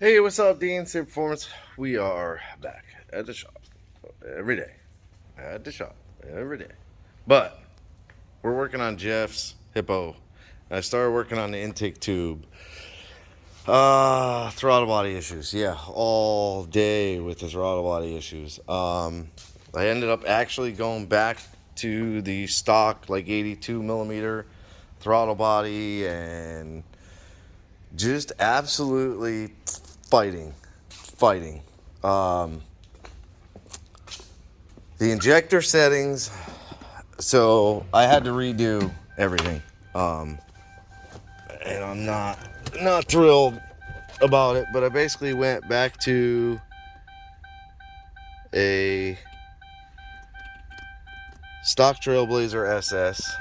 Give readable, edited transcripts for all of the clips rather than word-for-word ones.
Hey, what's up, Dean? Same Performance. We are back at the shop every day. At the shop every day. But we're working on Jeff's Hippo. I started working on the intake tube. Throttle body issues. Yeah, all day with the throttle body issues. I ended up actually going back to the stock, like 82 millimeter throttle body, and just absolutely fighting. Um, the injector settings. So I had to redo everything, and I'm not thrilled about it. But I basically went back to a stock Trailblazer SS.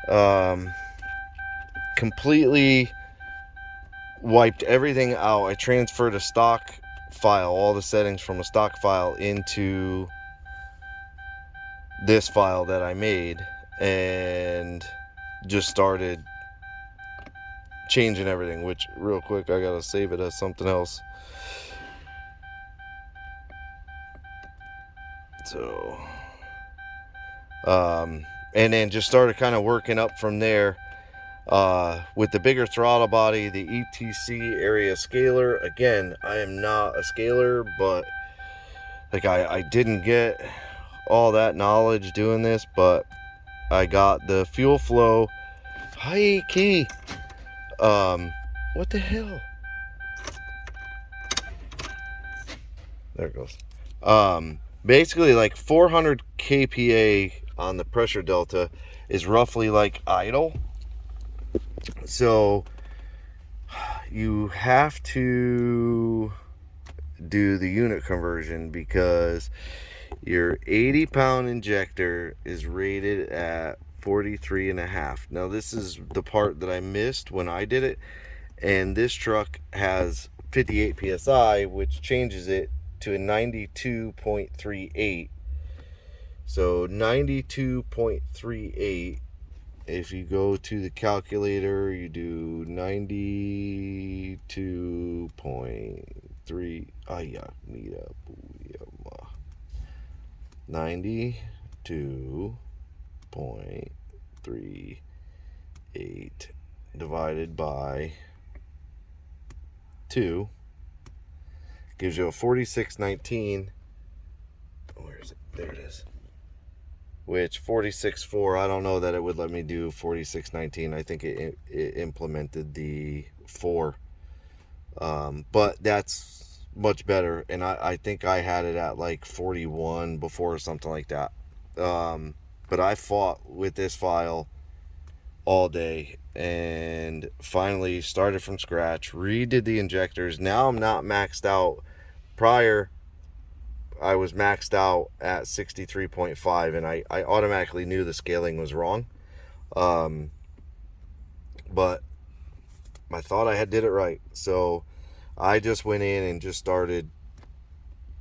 Um, Completely wiped everything out. I transferred a stock file, all the settings from a stock file into this file that I made, and just started changing everything. Which, real quick, I gotta save it as something else. So, and then just started kind of working up from there. With the bigger throttle body, the ETC area scaler. Again, I am not a scaler, but like I didn't get all that knowledge doing this, but I got the fuel flow. Hi, key. What the hell? There it goes. Basically, like 400 kPa on the pressure delta is roughly like idle. So you have to do the unit conversion because your 80-pound injector is rated at 43.5. Now, this is the part that I missed when I did it, and this truck has 58 psi, which changes it to a 92.38. So 92.38, if you go to the calculator, you do 92.3. 92.38 divided by 2 gives you a 4619. Where is it? There it is. Which 46.4, I don't know that it would let me do 4619. I think it implemented the 4. But that's much better. And I think I had it at like 41 before or something like that. But I fought with this file all day and finally started from scratch, redid the injectors. Now I'm not maxed out. Prior, I was maxed out at 63.5, and I automatically knew the scaling was wrong. But I thought I had did it right. So I just went in and just started.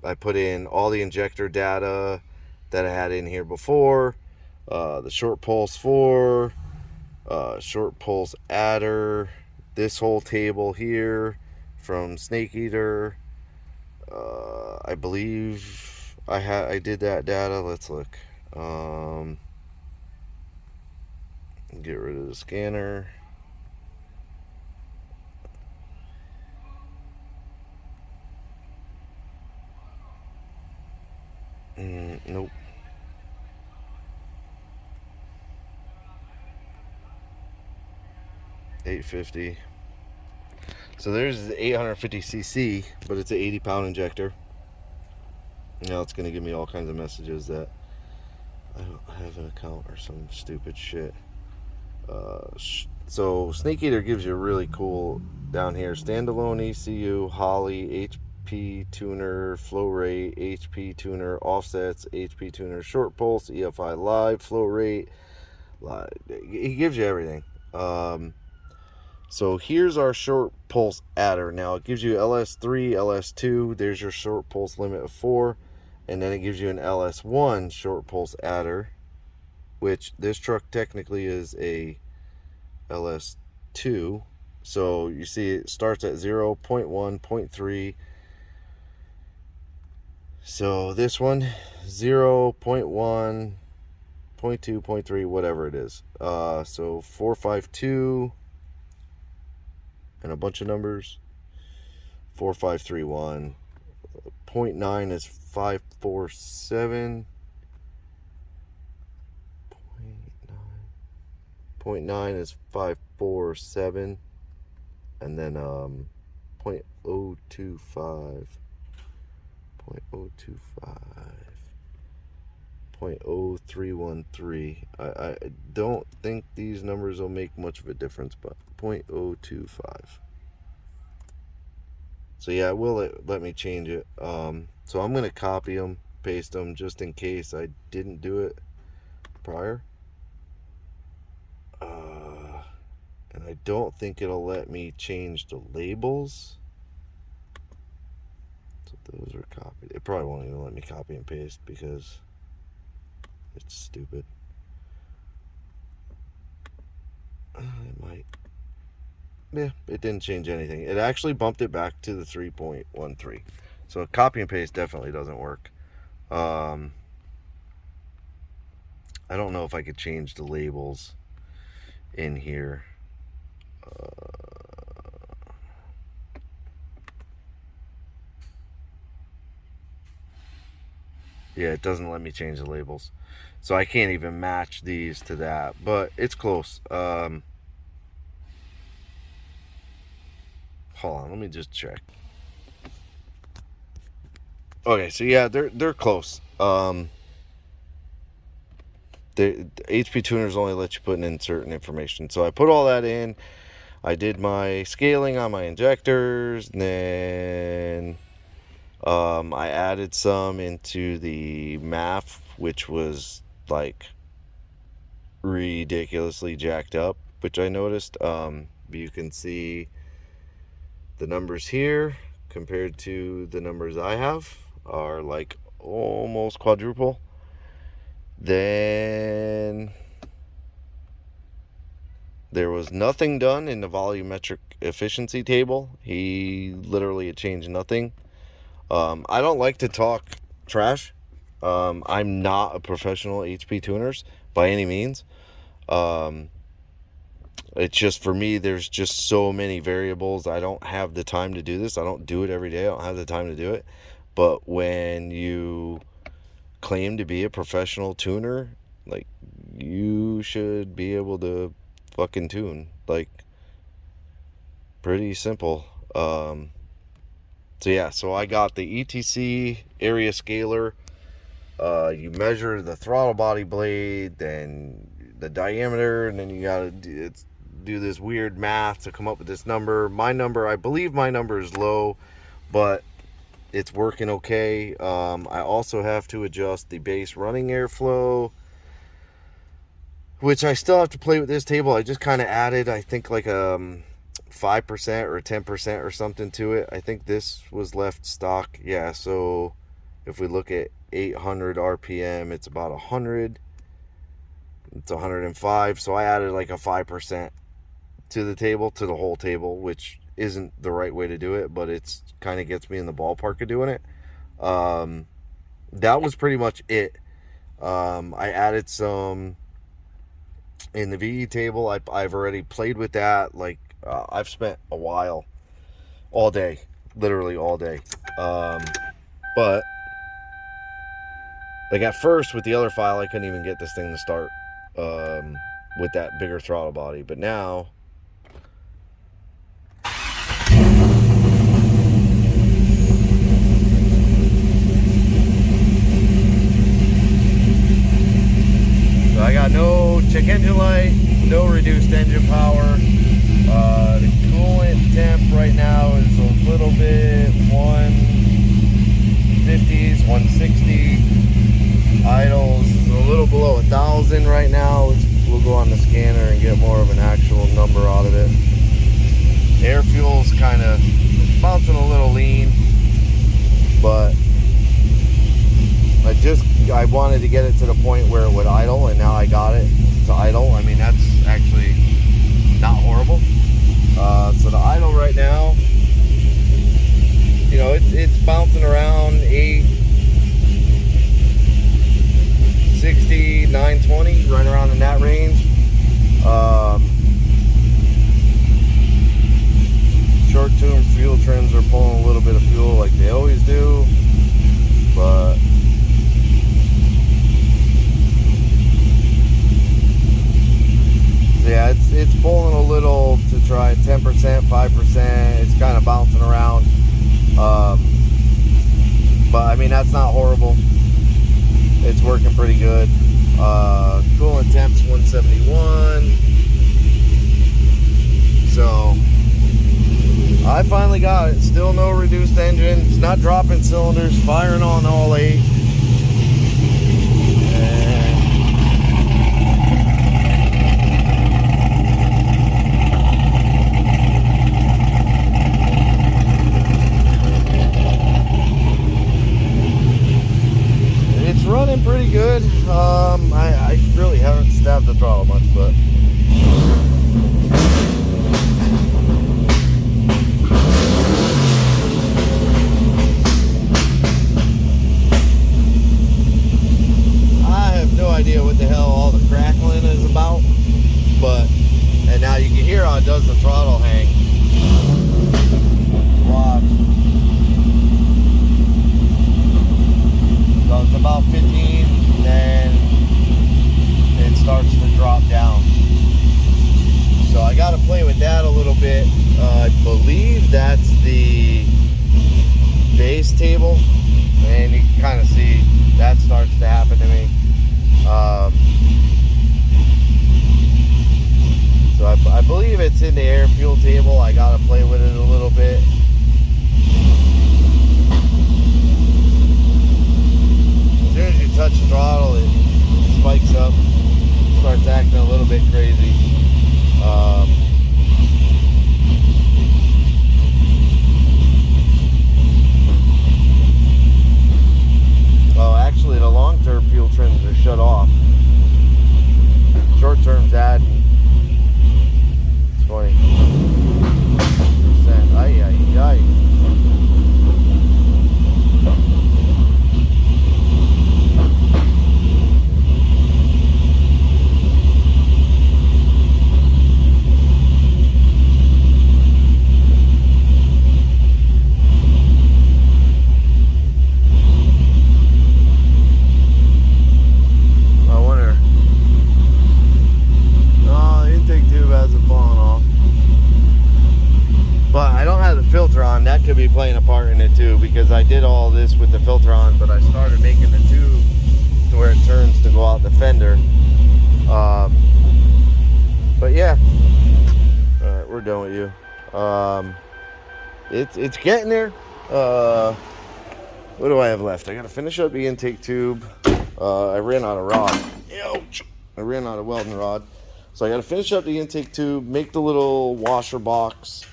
I put in all the injector data that I had in here before, the short pulse 4, short pulse adder, this whole table here from Snake Eater. I believe I did that data. Let's look. Get rid of the scanner. Nope. $850. So there's the 850cc, but it's an 80-pound injector. Now it's going to give me all kinds of messages that I don't have an account or some stupid shit. So Snake Eater gives you really cool down here: standalone ECU, Holly, HP tuner, flow rate, HP tuner, offsets, HP tuner, short pulse, EFI live, flow rate. He gives you everything. So here's our short pulse adder. Now it gives you LS3, LS2. There's your short pulse limit of 4. And then it gives you an LS1 short pulse adder, which this truck technically is a LS2. So you see it starts at 0, 0.1, 0.3. So this one, 0, 0.1, 0.2, 0.3, whatever it is. So 452 and a bunch of numbers. 4531. 0.9 is 547. 0.9 is 547. And then 0.025. 0.0313. I don't think these numbers will make much of a difference, but 0.025. So yeah, it will let me change it. So I'm going to copy them, paste them, just in case I didn't do it prior. And I don't think it'll let me change the labels. So those are copied. It probably won't even let me copy and paste because it's stupid. It might. Yeah, it didn't change anything. It actually bumped it back to the 3.13. So copy and paste definitely doesn't work. I don't know if I could change the labels in here. Yeah, it doesn't let me change the labels. So I can't even match these to that, but it's close. Hold on, let me just check. Okay, so yeah, they're close. The HP tuners only let you put in certain information. So I put all that in. I did my scaling on my injectors, and then I added some into the MAF, which was like ridiculously jacked up, which I noticed. You can see the numbers here compared to the numbers I have are like almost quadruple. Then there was nothing done in the volumetric efficiency table. He literally had changed nothing. I don't like to talk trash. I'm not a professional HP tuners by any means. It's just, for me, there's just so many variables. I don't have the time to do this. I don't do it every day. I don't have the time to do it. But when you claim to be a professional tuner, like, you should be able to fucking tune. Like, pretty simple. So yeah, so I got the ETC area scaler. You measure the throttle body blade, then the diameter, and then you gotta do this weird math to come up with this number. I believe my number is low, but it's working okay. I also have to adjust the base running airflow, which I still have to play with this table. I just kind of added, I think, like 5% or 10% or something to it. I think this was left stock. Yeah, so if we look at 800 RPM, it's about 100. It's 105. So I added like a 5% to the table, to the whole table, which isn't the right way to do it, but it's kind of gets me in the ballpark of doing it. That was pretty much it. I added some in the VE table. I've already played with that. Like, I've spent a while, all day, literally all day. But like at first with the other file, I couldn't even get this thing to start with that bigger throttle body. But now, so I got no check engine light, no reduced engine power. The coolant temp right now is a little bit 150s, 160. Idles a little below 1,000 right now. We'll go on the scanner and get more of an actual number out of it. Air fuel's kind of bouncing a little lean, but I wanted to get it to the point where it would idle, and now I got it to idle. I mean, that's actually not horrible. 20, right around in that range. Short-term fuel trims are pulling a little bit of fuel like they always do, but yeah, it's pulling a little to try 10%, 5%. It's kind of bouncing around, but I mean, that's not horrible. It's working pretty good. Coolant temp's 171. So I finally got it. Still no reduced engine. It's not dropping cylinders. Firing on all 8. It's running pretty good. I really haven't stabbed the throttle much, but idea what the hell all the crackling is about, but and now you can hear how it does the throttle hang. Watch. So it's about 15, then it starts to drop down. So I got to play with that a little bit. I believe that's the base table, and you can kind of see that starts to happen to me. So I believe it's in the air fuel table. I gotta play with it a little bit. As soon as you touch the throttle, it spikes up, starts acting a little bit crazy. Oh, actually, the long-term fuel trims are shut off. Short-term's adding 20%. Ay, ay, ay. Filter on, that could be playing a part in it too, because I did all this with the filter on, but I started making the tube to where it turns to go out the fender. But yeah, all right, we're done with you. It's getting there. What do I have left? I gotta finish up the intake tube. I ran out of rod. Ouch! I ran out of welding rod, so I gotta finish up the intake tube, make the little washer box.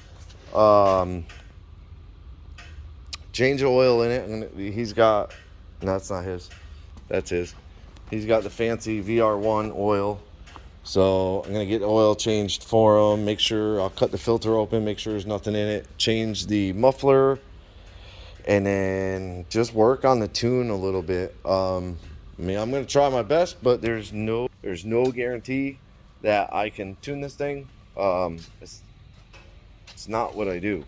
Change the oil in it, and he's got, no, that's not his, that's his. He's got the fancy VR1 oil, so I'm gonna get the oil changed for him. Make sure I'll cut the filter open, make sure there's nothing in it, change the muffler, and then just work on the tune a little bit. I mean, I'm gonna try my best, but there's no guarantee that I can tune this thing. It's not what I do.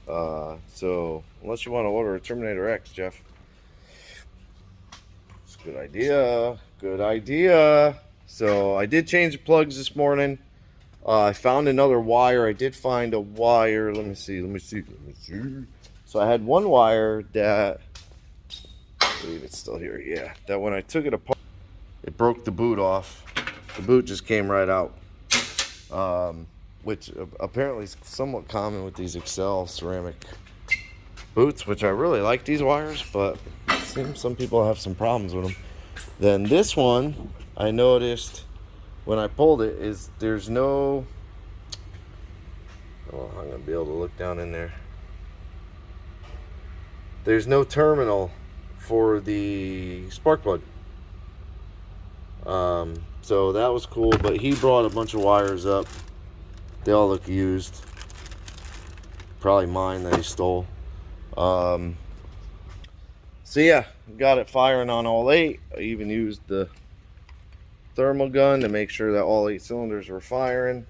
So unless you want to order a Terminator X, Jeff, it's a good idea. Good idea. So I did change the plugs this morning. I found another wire. I did find a wire. Let me see. So I had one wire that, I believe it's still here. Yeah, that when I took it apart, it broke the boot off. The boot just came right out. Which apparently is somewhat common with these Excel ceramic boots, which I really like these wires, but it seems some people have some problems with them. Then this one, I noticed when I pulled it, is there's no, oh, I'm gonna be able to look down in there. There's no terminal for the spark plug. So that was cool, but he brought a bunch of wires up. They all look used. Probably mine that he stole. So yeah, got it firing on all 8. I even used the thermal gun to make sure that all 8 cylinders were firing.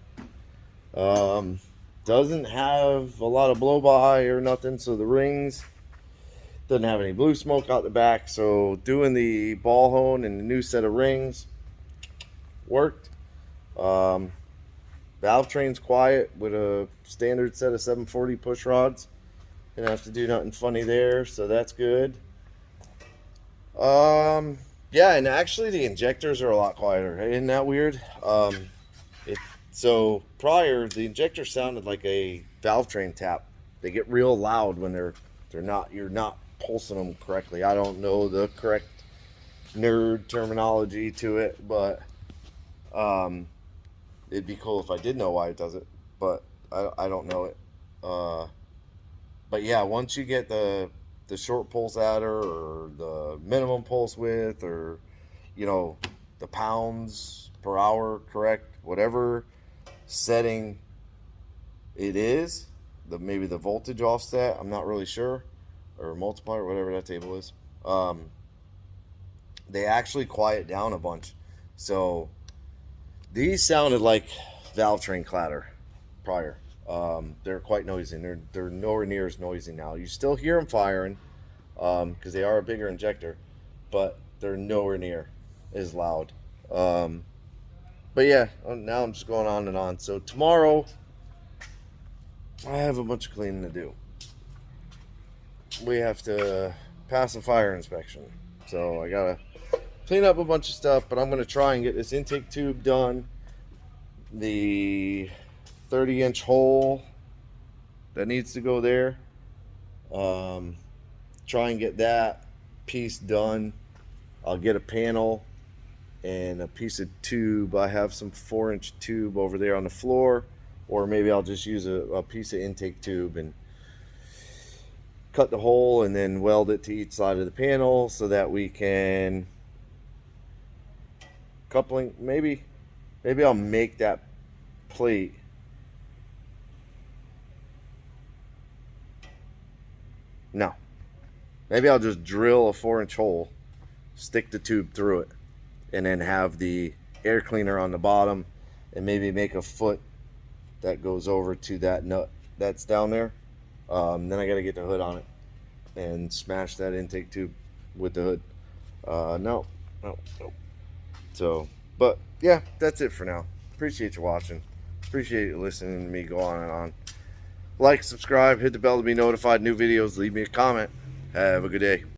Doesn't have a lot of blow by or nothing, so the rings doesn't have any blue smoke out the back. So doing the ball hone and the new set of rings worked. Valve train's quiet with a standard set of 740 push rods. Didn't have to do nothing funny there, so that's good. Yeah, and actually the injectors are a lot quieter. Isn't that weird? So prior, the injector sounded like a valve train tap. They get real loud when you're not pulsing them correctly. I don't know the correct nerd terminology to it, but it'd be cool if I did know why it does it, but I don't know it. But yeah, once you get the short pulse adder or the minimum pulse width, or the pounds per hour correct, whatever setting it is, maybe the voltage offset, I'm not really sure, or multiplier, whatever that table is, they actually quiet down a bunch. So these sounded like valve train clatter prior. They're quite noisy. They're nowhere near as noisy now. You still hear them firing because they are a bigger injector, but they're nowhere near as loud. But yeah, now I'm just going on and on. So tomorrow I have a bunch of cleaning to do. We have to pass a fire inspection, so I gotta clean up a bunch of stuff, but I'm gonna try and get this intake tube done. The 30-inch hole that needs to go there, try and get that piece done. I'll get a panel and a piece of tube. I have some 4-inch tube over there on the floor, or maybe I'll just use a piece of intake tube and cut the hole and then weld it to each side of the panel so that we can coupling. Maybe I'll make that plate no maybe I'll just drill a 4-inch hole, stick the tube through it, and then have the air cleaner on the bottom, and maybe make a foot that goes over to that nut that's down there. Then I got to get the hood on it and smash that intake tube with the hood. No. So, but yeah, that's it for now. Appreciate you watching. Appreciate you listening to me go on and on. Like, subscribe, hit the bell to be notified. New videos, leave me a comment. Have a good day.